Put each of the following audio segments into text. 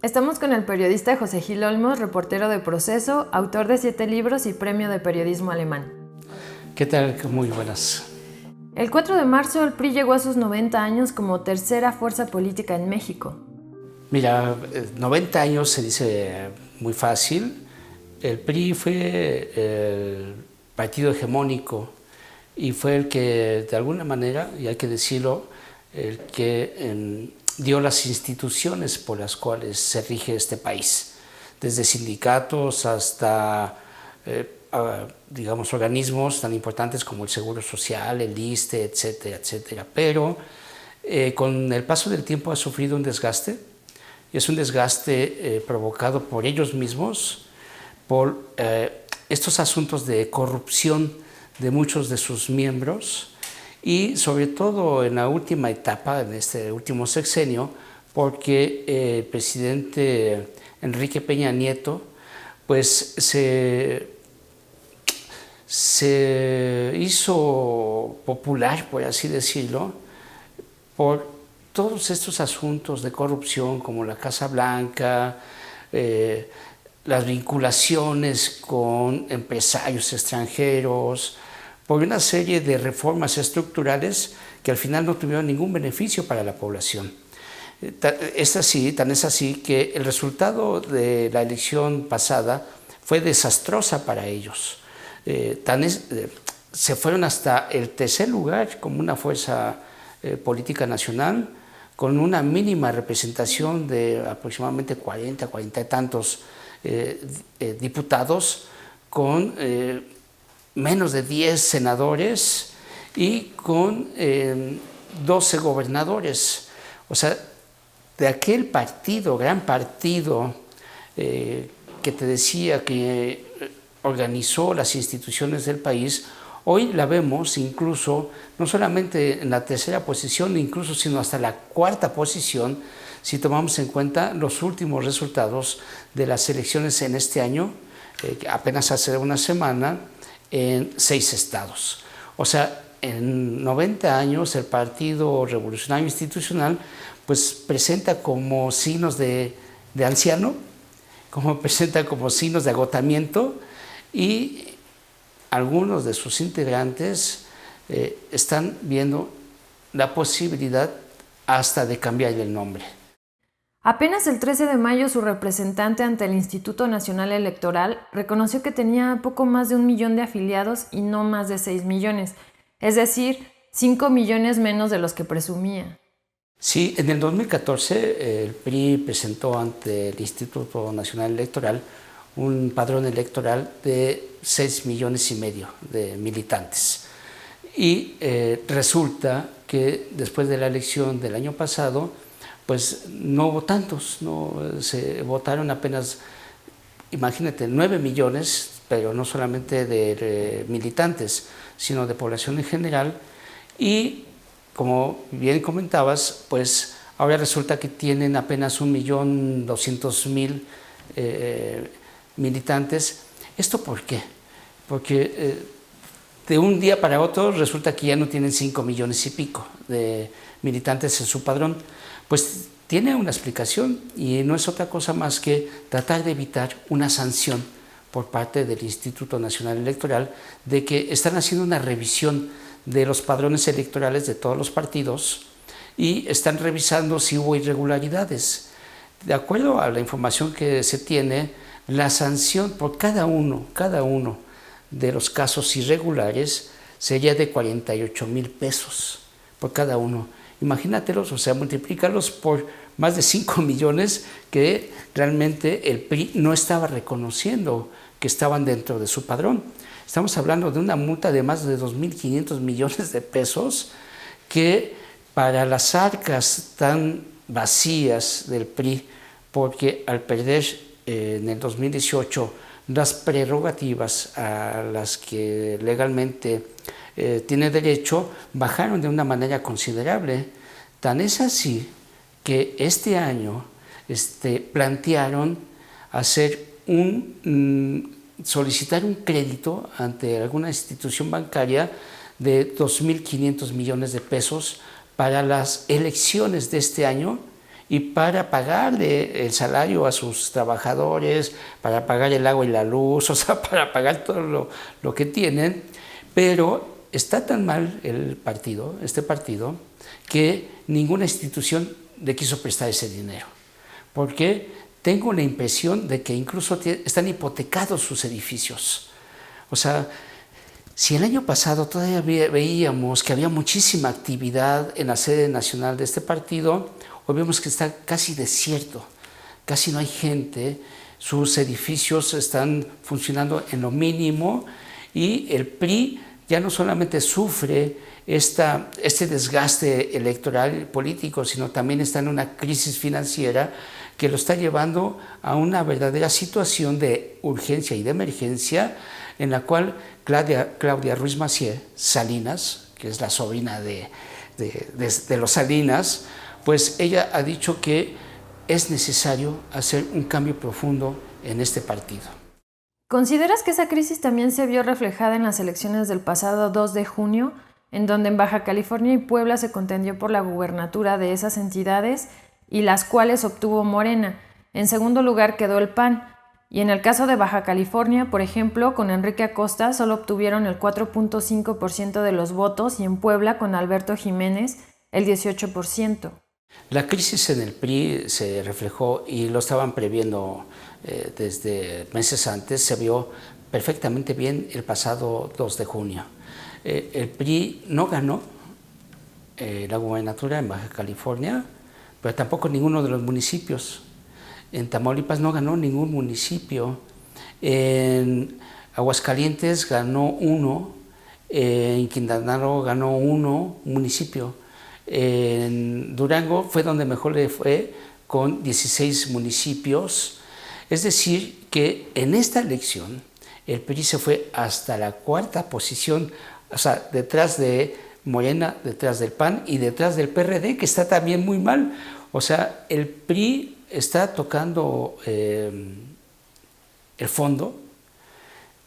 Estamos con el periodista José Gil Olmos, reportero de Proceso, autor de 7 libros y premio de periodismo alemán. ¿Qué tal? Muy buenas. El 4 de marzo el PRI llegó a sus 90 años como tercera fuerza política en México. Mira, 90 años se dice muy fácil. El PRI fue el partido hegemónico y fue el que, de alguna manera, y hay que decirlo, el que dio las instituciones por las cuales se rige este país, desde sindicatos hasta, digamos, organismos tan importantes como el Seguro Social, el ISSSTE, etcétera, etcétera. Pero con el paso del tiempo ha sufrido un desgaste, y es un desgaste provocado por ellos mismos, por estos asuntos de corrupción de muchos de sus miembros, y sobre todo en la última etapa, en este último sexenio, porque el presidente Enrique Peña Nieto pues se hizo popular, por así decirlo, por todos estos asuntos de corrupción como la Casa Blanca, las vinculaciones con empresarios extranjeros, por una serie de reformas estructurales que al final no tuvieron ningún beneficio para la población. Tan es así que el resultado de la elección pasada fue desastrosa para ellos. Se fueron hasta el tercer lugar como una fuerza política nacional, con una mínima representación de aproximadamente 40 y tantos diputados, con menos de 10 senadores y con 12 gobernadores. O sea, de aquel partido, gran partido que te decía que organizó las instituciones del país, hoy la vemos incluso, no solamente en la tercera posición, incluso sino hasta la cuarta posición, si tomamos en cuenta los últimos resultados de las elecciones en este año, apenas hace una semana, en 6 estados. O sea, en 90 años el Partido Revolucionario Institucional pues presenta como signos de anciano, presenta como signos de agotamiento, y algunos de sus integrantes están viendo la posibilidad hasta de cambiarle el nombre. Apenas el 13 de mayo su representante ante el Instituto Nacional Electoral reconoció que tenía poco más de 1 millón de afiliados y no más de 6 millones, es decir, 5 millones menos de los que presumía. Sí, en el 2014 el PRI presentó ante el Instituto Nacional Electoral un padrón electoral de 6,5 millones de militantes. Y resulta que después de la elección del año pasado, pues no hubo tantos, se votaron apenas, imagínate, 9 millones, pero no solamente de militantes, sino de población en general. Y como bien comentabas, pues ahora resulta que tienen apenas 1,200,000 militantes. ¿Esto por qué? Porque de un día para otro resulta que ya no tienen 5 millones y pico de militantes en su padrón. Pues tiene una explicación, y no es otra cosa más que tratar de evitar una sanción por parte del Instituto Nacional Electoral de que están haciendo una revisión de los padrones electorales de todos los partidos y están revisando si hubo irregularidades. De acuerdo a la información que se tiene, la sanción por cada uno de los casos irregulares sería de 48,000 pesos por cada uno. Imagínatelos, o sea, multiplícalos por más de 5 millones que realmente el PRI no estaba reconociendo que estaban dentro de su padrón. Estamos hablando de una multa de más de 2,500 millones de pesos que para las arcas tan vacías del PRI, porque al perder en el 2018 las prerrogativas a las que legalmente tiene derecho, bajaron de una manera considerable. Tan es así que este año plantearon solicitar un crédito ante alguna institución bancaria de 2,500 millones de pesos para las elecciones de este año y para pagarle el salario a sus trabajadores, para pagar el agua y la luz, o sea, para pagar todo lo que tienen, pero está tan mal este partido, que ninguna institución le quiso prestar ese dinero, porque tengo la impresión de que incluso están hipotecados sus edificios. O sea, si el año pasado todavía veíamos que había muchísima actividad en la sede nacional de este partido, hoy vemos que está casi desierto, casi no hay gente, sus edificios están funcionando en lo mínimo y el PRI ya no solamente sufre este desgaste electoral político, sino también está en una crisis financiera que lo está llevando a una verdadera situación de urgencia y de emergencia, en la cual Claudia Ruiz Massieu Salinas, que es la sobrina de los Salinas, pues ella ha dicho que es necesario hacer un cambio profundo en este partido. ¿Consideras que esa crisis también se vio reflejada en las elecciones del pasado 2 de junio, en donde en Baja California y Puebla se contendió por la gubernatura de esas entidades y las cuales obtuvo Morena? En segundo lugar quedó el PAN. Y en el caso de Baja California, por ejemplo, con Enrique Acosta solo obtuvieron el 4.5% de los votos y en Puebla con Alberto Jiménez el 18%. La crisis en el PRI se reflejó y lo estaban previendo desde meses antes, se vio perfectamente bien el pasado 2 de junio. El PRI no ganó la gubernatura en Baja California, pero tampoco ninguno de los municipios. En Tamaulipas no ganó ningún municipio, en Aguascalientes ganó uno, en Quintana Roo ganó un municipio, en Durango fue donde mejor le fue con 16 municipios, es decir que en esta elección el PRI se fue hasta la 4ª posición, o sea, detrás de Morena, detrás del PAN y detrás del PRD, que está también muy mal. O sea, el PRI está tocando el fondo,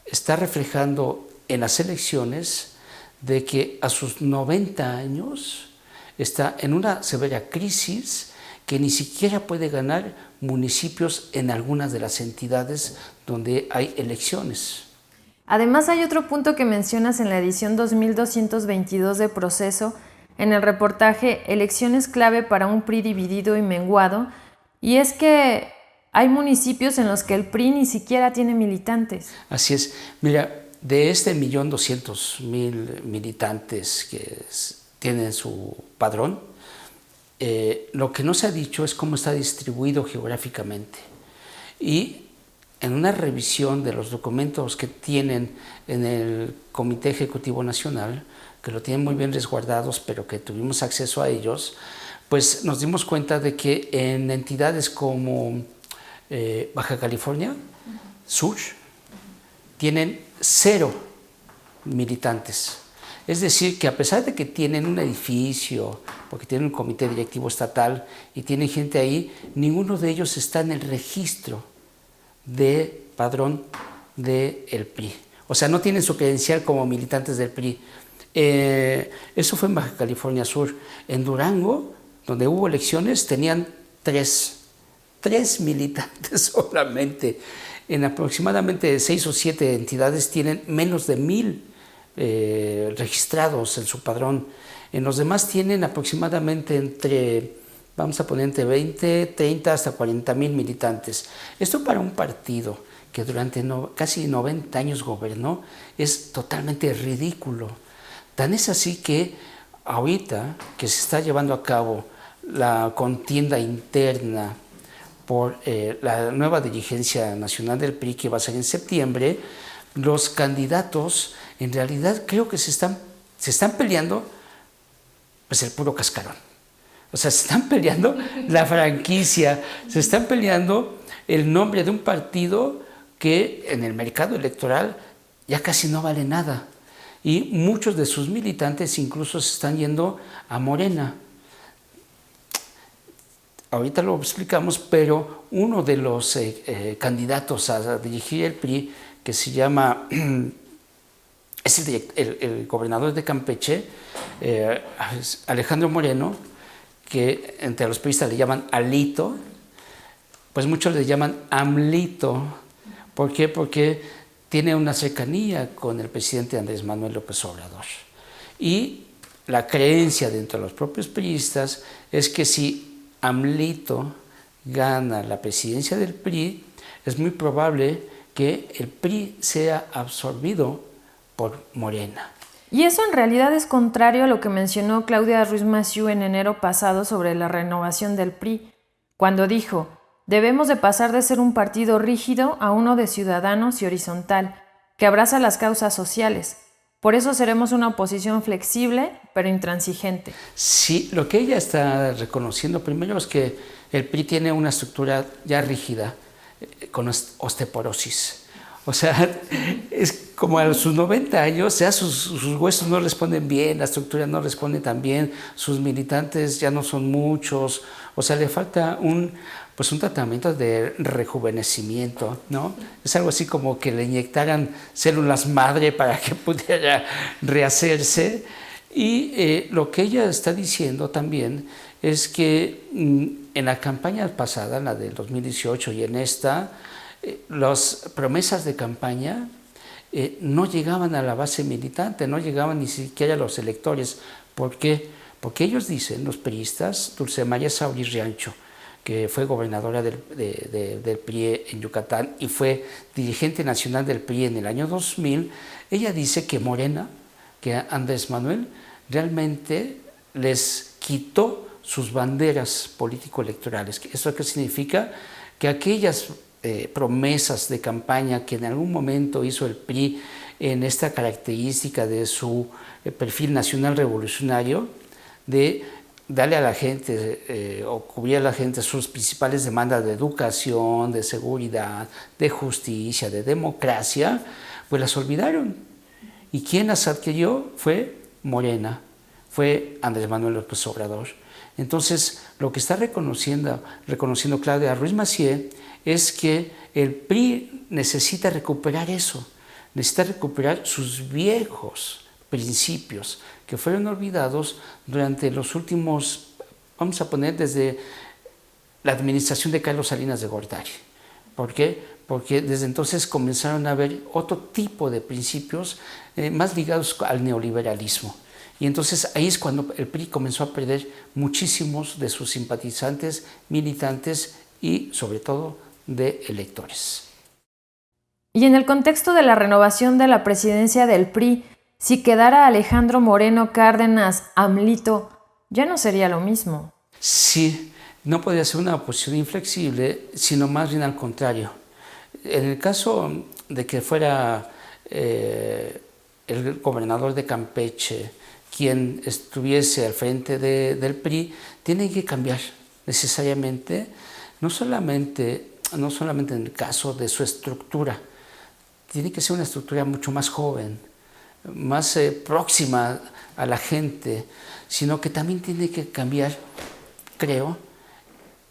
está reflejando en las elecciones de que a sus 90 años está en una severa crisis, que ni siquiera puede ganar municipios en algunas de las entidades donde hay elecciones. Además, hay otro punto que mencionas en la edición 2222 de Proceso, en el reportaje Elecciones clave para un PRI dividido y menguado, y es que hay municipios en los que el PRI ni siquiera tiene militantes. Así es. Mira, de este 1.200.000 militantes que tienen su padrón, lo que no se ha dicho es cómo está distribuido geográficamente. Y en una revisión de los documentos que tienen en el Comité Ejecutivo Nacional, que lo tienen muy bien resguardados, pero que tuvimos acceso a ellos, pues nos dimos cuenta de que en entidades como Baja California Sur tienen 0 militantes. Es decir, que a pesar de que tienen un edificio, porque tienen un comité directivo estatal y tienen gente ahí, ninguno de ellos está en el registro de padrón del PRI. O sea, no tienen su credencial como militantes del PRI. Eso fue en Baja California Sur. En Durango, donde hubo elecciones, tenían 3 militantes solamente. En aproximadamente 6 o 7 entidades tienen menos de 1,000 registrados en su padrón. En los demás tienen aproximadamente entre 20, 30 hasta 40,000 militantes. Esto para un partido que durante casi 90 años gobernó es totalmente ridículo. Tan es así que ahorita que se está llevando a cabo la contienda interna por la nueva dirigencia nacional del PRI, que va a ser en septiembre, los candidatos en realidad creo que se están peleando pues el puro cascarón. O sea, se están peleando la franquicia, se están peleando el nombre de un partido que en el mercado electoral ya casi no vale nada. Y muchos de sus militantes incluso se están yendo a Morena. Ahorita lo explicamos, pero uno de los candidatos a dirigir el PRI, que se llama, es el gobernador de Campeche, Alejandro Moreno, que entre los priistas le llaman Alito, pues muchos le llaman AMLito. ¿Por qué? Porque tiene una cercanía con el presidente Andrés Manuel López Obrador. Y la creencia dentro de los propios priistas es que si AMLito gana la presidencia del PRI, es muy probable que el PRI sea absorbido por Morena. Y eso en realidad es contrario a lo que mencionó Claudia Ruiz Massieu en enero pasado sobre la renovación del PRI, cuando dijo: debemos de pasar de ser un partido rígido a uno de ciudadanos y horizontal, que abraza las causas sociales. Por eso seremos una oposición flexible, pero intransigente. Sí, lo que ella está reconociendo primero es que el PRI tiene una estructura ya rígida, con osteoporosis. O sea, es como a sus 90 años, ya sus huesos no responden bien, la estructura no responde tan bien, sus militantes ya no son muchos, o sea, le falta un tratamiento de rejuvenecimiento, ¿no? Es algo así como que le inyectaran células madre para que pudiera rehacerse. Y lo que ella está diciendo también es que en la campaña pasada, la del 2018 y en esta, las promesas de campaña no llegaban a la base militante, no llegaban ni siquiera a los electores. ¿Por qué? Porque ellos dicen, los priistas, Dulce María Sauri Riancho, que fue gobernadora del PRI en Yucatán y fue dirigente nacional del PRI en el año 2000, ella dice que Morena, que Andrés Manuel, realmente les quitó sus banderas político-electorales. ¿Eso qué significa? Que aquellas promesas de campaña que en algún momento hizo el PRI en esta característica de su perfil nacional revolucionario, de darle a la gente o cubrir a la gente sus principales demandas de educación, de seguridad, de justicia, de democracia, pues las olvidaron. ¿Y quién las adquirió? Fue Morena, fue Andrés Manuel López Obrador. Entonces, lo que está reconociendo Claudia Ruiz Massieu es que el PRI necesita recuperar eso, necesita recuperar sus viejos principios que fueron olvidados durante los últimos, vamos a poner desde la administración de Carlos Salinas de Gortari. ¿Por qué? Porque desde entonces comenzaron a haber otro tipo de principios más ligados al neoliberalismo. Y entonces ahí es cuando el PRI comenzó a perder muchísimos de sus simpatizantes, militantes y sobre todo de electores. Y en el contexto de la renovación de la presidencia del PRI, si quedara Alejandro Moreno Cárdenas AMLito, ya no sería lo mismo. Sí, no podría ser una oposición inflexible, sino más bien al contrario. En el caso de que fuera el gobernador de Campeche quien estuviese al frente del PRI, tiene que cambiar necesariamente, no solamente en el caso de su estructura, tiene que ser una estructura mucho más joven, más próxima a la gente, sino que también tiene que cambiar, creo,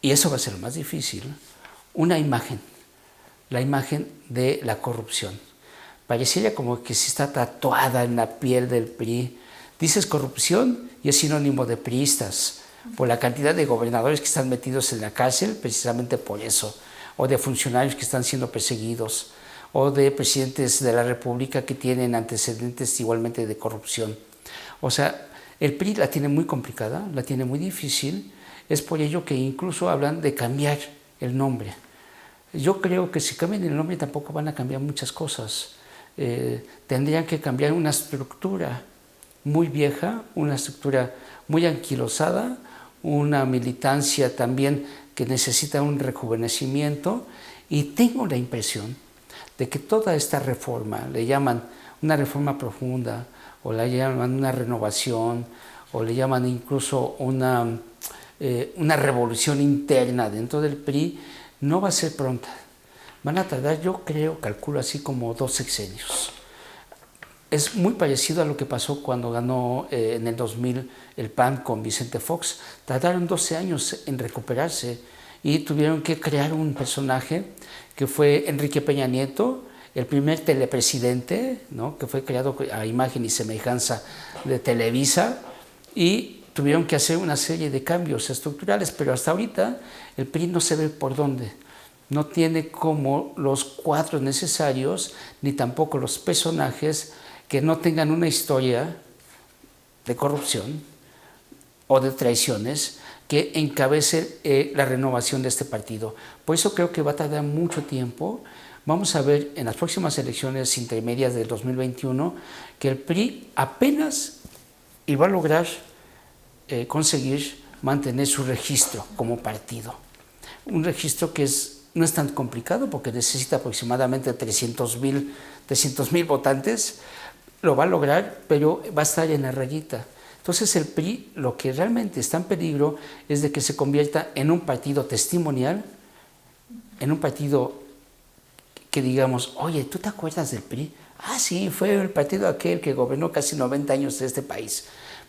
y eso va a ser lo más difícil, una imagen, la imagen de la corrupción. Pareciera como que se está tatuada en la piel del PRI. Dices corrupción y es sinónimo de priistas, por la cantidad de gobernadores que están metidos en la cárcel, precisamente por eso, o de funcionarios que están siendo perseguidos, o de presidentes de la República que tienen antecedentes igualmente de corrupción. O sea, el PRI la tiene muy complicada, la tiene muy difícil, es por ello que incluso hablan de cambiar el nombre. Yo creo que si cambian el nombre tampoco van a cambiar muchas cosas. Tendrían que cambiar una estructura muy vieja, una estructura muy anquilosada, una militancia también que necesita un rejuvenecimiento, y tengo la impresión de que toda esta reforma, le llaman una reforma profunda, o la llaman una renovación, o le llaman incluso una revolución interna dentro del PRI, no va a ser pronta. Van a tardar, yo creo, calculo así como 2 sexenios. Es muy parecido a lo que pasó cuando ganó en el 2000 el PAN con Vicente Fox. Tardaron 12 años en recuperarse y tuvieron que crear un personaje que fue Enrique Peña Nieto, el primer telepresidente, ¿no?, que fue creado a imagen y semejanza de Televisa, y tuvieron que hacer una serie de cambios estructurales, pero hasta ahorita el PRI no se ve por dónde. No tiene como los cuadros necesarios, ni tampoco los personajes que no tengan una historia de corrupción o de traiciones que encabece la renovación de este partido. Por eso creo que va a tardar mucho tiempo. Vamos a ver en las próximas elecciones intermedias del 2021 que el PRI apenas iba a lograr conseguir mantener su registro como partido. Un registro que no es tan complicado porque necesita aproximadamente 300,000 votantes. Lo va a lograr, pero va a estar en la rayita. Entonces el PRI, lo que realmente está en peligro es de que se convierta en un partido testimonial, en un partido que digamos, oye, ¿tú te acuerdas del PRI? Ah, sí, fue el partido aquel que gobernó casi 90 años de este país.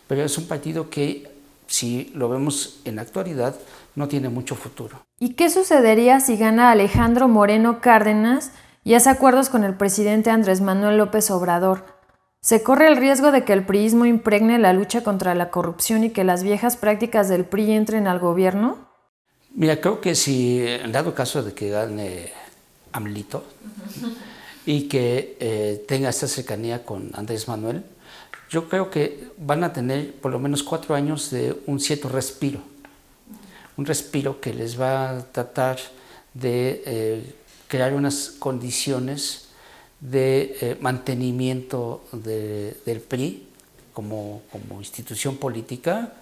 Pero es un partido que, si lo vemos en la actualidad, no tiene mucho futuro. ¿Y qué sucedería si gana Alejandro Moreno Cárdenas y hace acuerdos con el presidente Andrés Manuel López Obrador? ¿Se corre el riesgo de que el priismo impregne la lucha contra la corrupción y que las viejas prácticas del PRI entren al gobierno? Mira, creo que si, en dado caso de que gane AMLito y que tenga esta cercanía con Andrés Manuel, yo creo que van a tener por lo menos 4 años de un cierto respiro. Un respiro que les va a tratar de crear unas condiciones de mantenimiento del PRI como institución política,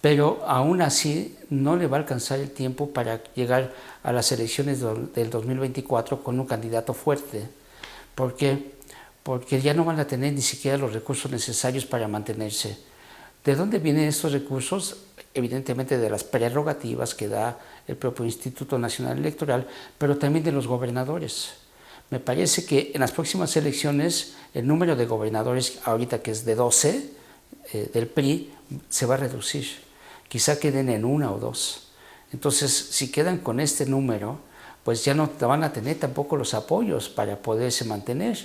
pero aún así no le va a alcanzar el tiempo para llegar a las elecciones del 2024 con un candidato fuerte. ¿Por qué? Porque ya no van a tener ni siquiera los recursos necesarios para mantenerse. ¿De dónde vienen estos recursos? Evidentemente de las prerrogativas que da el propio Instituto Nacional Electoral, pero también de los gobernadores. Me parece que en las próximas elecciones el número de gobernadores, ahorita que es de 12 del PRI, se va a reducir. Quizá queden en 1 o 2. Entonces, si quedan con este número, pues ya no van a tener tampoco los apoyos para poderse mantener.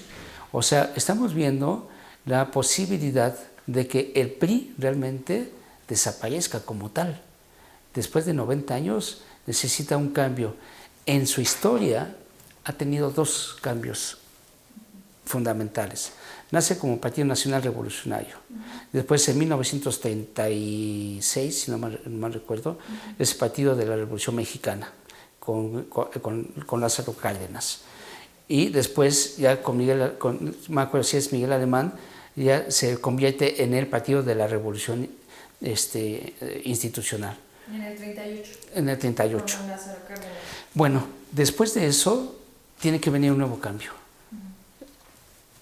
O sea, estamos viendo la posibilidad de que el PRI realmente desaparezca como tal. Después de 90 años necesita un cambio. En su historia ha tenido 2 cambios fundamentales. Nace como Partido Nacional Revolucionario. Después, en 1936, si no mal recuerdo, es el Partido de la Revolución Mexicana, con Lázaro Cárdenas. Y después, ya me acuerdo si es Miguel Alemán, ya se convierte en el Partido de la Revolución institucional. En el 38. En el 38. Con Lázaro Cárdenas. Bueno, después de eso, tiene que venir un nuevo cambio.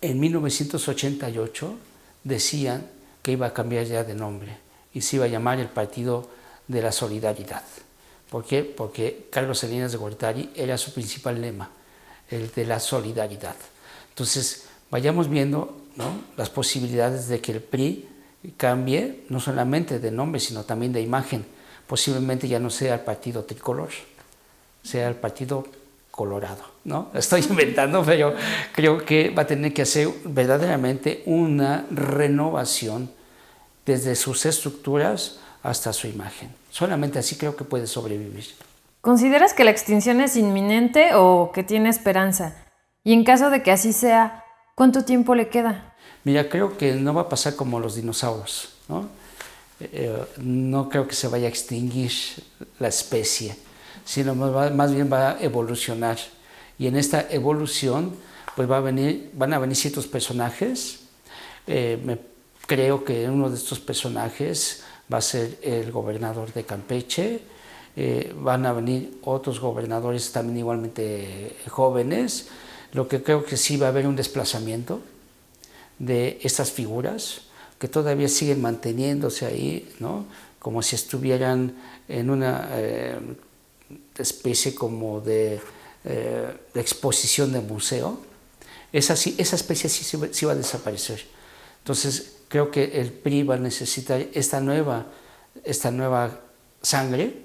En 1988 decían que iba a cambiar ya de nombre y se iba a llamar el Partido de la Solidaridad. ¿Por qué? Porque Carlos Salinas de Gortari era su principal lema, el de la solidaridad. Entonces, vayamos viendo, ¿no?, las posibilidades de que el PRI cambie no solamente de nombre, sino también de imagen. Posiblemente ya no sea el Partido Tricolor, sea el Partido Colorado, ¿no? Estoy inventando, pero creo que va a tener que hacer verdaderamente una renovación desde sus estructuras hasta su imagen. Solamente así creo que puede sobrevivir. ¿Consideras que la extinción es inminente o que tiene esperanza? Y en caso de que así sea, ¿cuánto tiempo le queda? Mira, creo que no va a pasar como los dinosaurios, ¿no? No creo que se vaya a extinguir la especie, sino más bien va a evolucionar. Y en esta evolución pues van a venir ciertos personajes. Creo que uno de estos personajes va a ser el gobernador de Campeche. Van a venir otros gobernadores también igualmente jóvenes. Lo que creo que sí va a haber un desplazamiento de estas figuras que todavía siguen manteniéndose ahí, ¿no?, como si estuvieran en una especie como de exposición de museo. Esa especie sí va a desaparecer. Entonces creo que el PRI va a necesitar esta nueva sangre,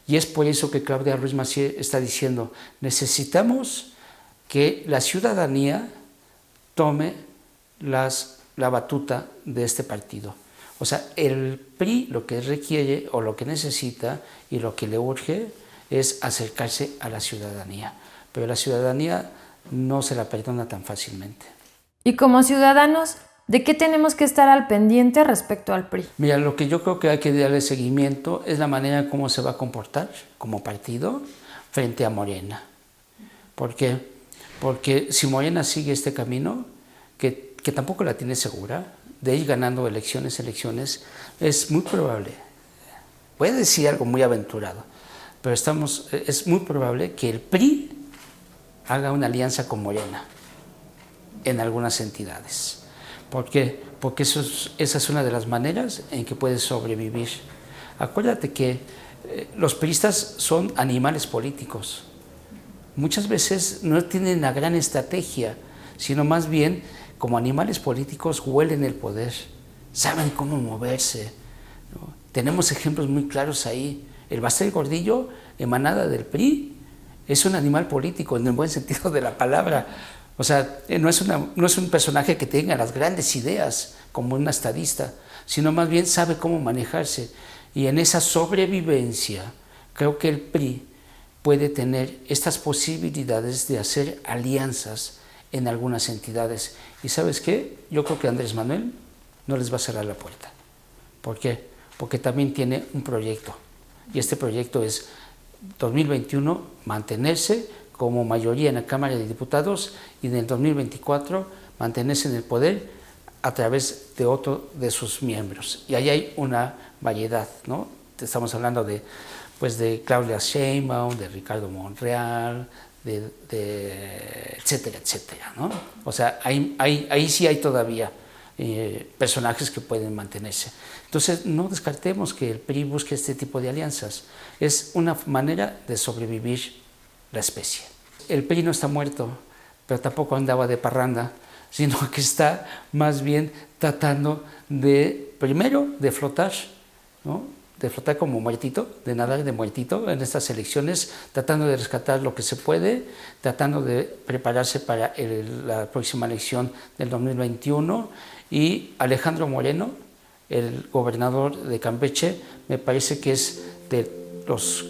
y es por eso que Claudia Ruiz Massieu está diciendo: necesitamos que la ciudadanía tome la batuta de este partido. O sea, el PRI lo que requiere o lo que necesita y lo que le urge es acercarse a la ciudadanía, pero la ciudadanía no se la perdona tan fácilmente. Y como ciudadanos, ¿de qué tenemos que estar al pendiente respecto al PRI? Mira, lo que yo creo que hay que darle seguimiento es la manera en cómo se va a comportar como partido frente a Morena. ¿Por qué? Porque si Morena sigue este camino, que tampoco la tiene segura, de ir ganando elecciones, es muy probable, voy a decir algo muy aventurado, pero es muy probable que el PRI haga una alianza con Morena en algunas entidades. ¿Por qué? Porque esa es una de las maneras en que puedes sobrevivir. Acuérdate que los priistas son animales políticos. Muchas veces no tienen una gran estrategia, sino más bien como animales políticos huelen el poder, saben cómo moverse, ¿no? Tenemos ejemplos muy claros ahí. El Baster Gordillo, emanada del PRI, es un animal político en el buen sentido de la palabra. O sea, no es un personaje que tenga las grandes ideas como un estadista, sino más bien sabe cómo manejarse. Y en esa sobrevivencia, creo que el PRI puede tener estas posibilidades de hacer alianzas en algunas entidades. ¿Y sabes qué? Yo creo que Andrés Manuel no les va a cerrar la puerta. ¿Por qué? Porque también tiene un proyecto. Y este proyecto es 2021 mantenerse como mayoría en la Cámara de Diputados y en el 2024 mantenerse en el poder a través de otro de sus miembros. Y ahí hay una variedad, ¿no? Estamos hablando de Claudia Sheinbaum, de Ricardo Monreal, etcétera, etcétera, ¿no? O sea, ahí sí hay todavía personajes que pueden mantenerse. Entonces, no descartemos que el PRI busque este tipo de alianzas. Es una manera de sobrevivir la especie. El PRI no está muerto, pero tampoco andaba de parranda, sino que está más bien tratando primero de flotar, ¿no? De flotar como muertito, de nadar de muertito en estas elecciones, tratando de rescatar lo que se puede, tratando de prepararse para la próxima elección del 2021. Y Alejandro Moreno, el gobernador de Campeche, me parece que es de los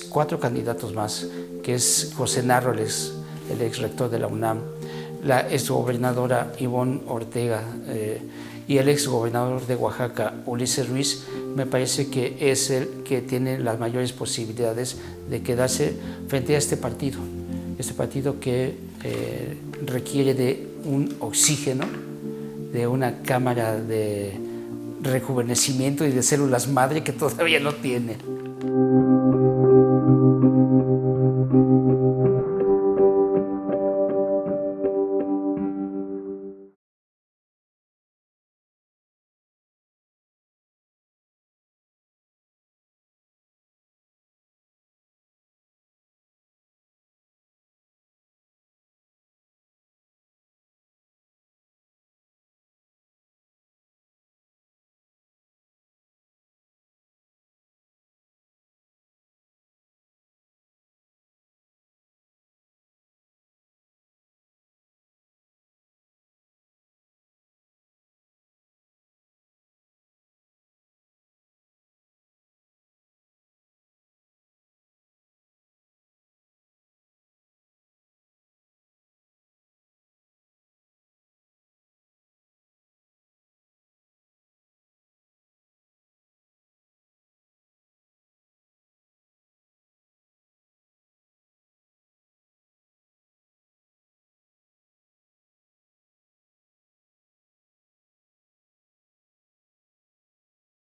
4 candidatos más, que es José Narro, el ex rector de la UNAM, la exgobernadora Ivonne Ortega y el exgobernador de Oaxaca, Ulises Ruiz, me parece que es el que tiene las mayores posibilidades de quedarse frente a este partido que requiere de un oxígeno, de una cámara de rejuvenecimiento y de células madre que todavía no tiene.